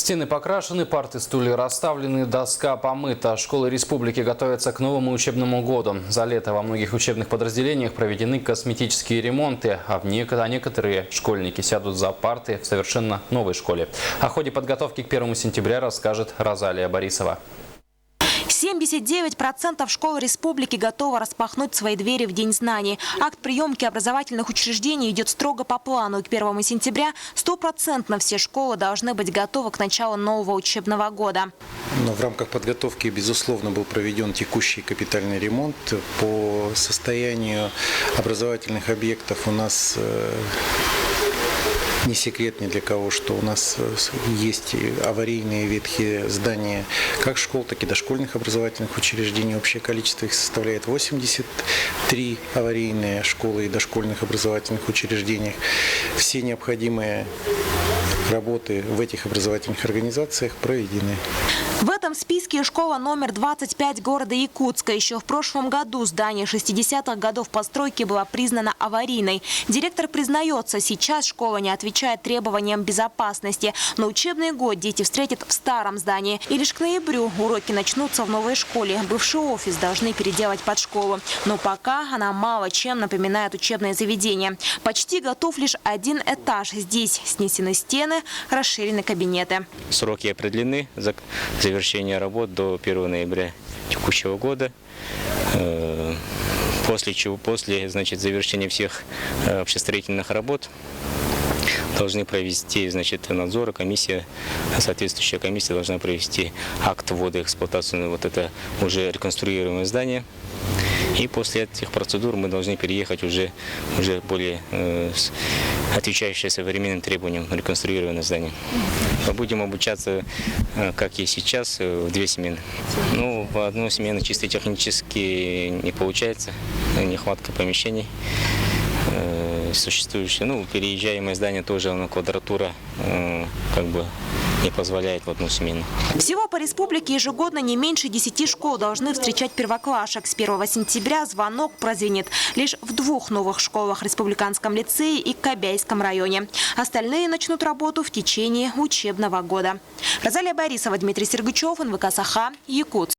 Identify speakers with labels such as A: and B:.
A: Стены покрашены, парты, стулья расставлены, доска помыта. Школы республики готовятся к новому учебному году. За лето во многих учебных подразделениях проведены косметические ремонты, а некоторые школьники сядут за парты в совершенно новой школе. О ходе подготовки к 1 сентября расскажет Розалия Борисова.
B: 79% школ республики готовы распахнуть свои двери в День знаний. Акт приемки образовательных учреждений идет строго по плану. К 1 сентября 100% все школы должны быть готовы к началу нового учебного года.
C: Но в рамках подготовки, безусловно, был проведен текущий капитальный ремонт. По состоянию образовательных объектов у нас не секрет ни для кого, что у нас есть аварийные ветхие здания как школ, так и дошкольных образовательных учреждений. Общее количество их составляет 83 аварийные школы и дошкольных образовательных учреждениях. Все необходимые работы в этих образовательных организациях проведены.
B: В этом списке школа номер 25 города Якутска. Еще в прошлом году здание 60-х годов постройки было признано аварийной. Директор признается, сейчас школа не отвечает требованиям безопасности. Но учебный год дети встретят в старом здании. И лишь к ноябрю уроки начнутся в новой школе. Бывший офис должны переделать под школу. Но пока она мало чем напоминает учебное заведение. Почти готов лишь один этаж. Здесь снесены стены, расширены кабинеты.
D: Сроки определены. Завершение работ до 1 ноября текущего года. После завершения всех общестроительных работ должны провести надзор, соответствующая комиссия должна провести акт ввода в эксплуатацию это уже реконструируемое здание. И после этих процедур мы должны переехать уже более отвечающее современным требованиям реконструированное здание. Мы будем обучаться, как и сейчас, в 2 смены. В одну смену чисто технически не получается, нехватка помещений существующие. Переезжаемое здание тоже, квадратура не позволяет в одну смену.
B: Всего по республике ежегодно не меньше 10 школ должны встречать первоклашек. С 1 сентября звонок прозвенит лишь в 2 новых школах – Республиканском лицее и Кобяйском районе. Остальные начнут работу в течение учебного года. Розалия Борисова, Дмитрий Сергачев, НВК Саха, Якутск.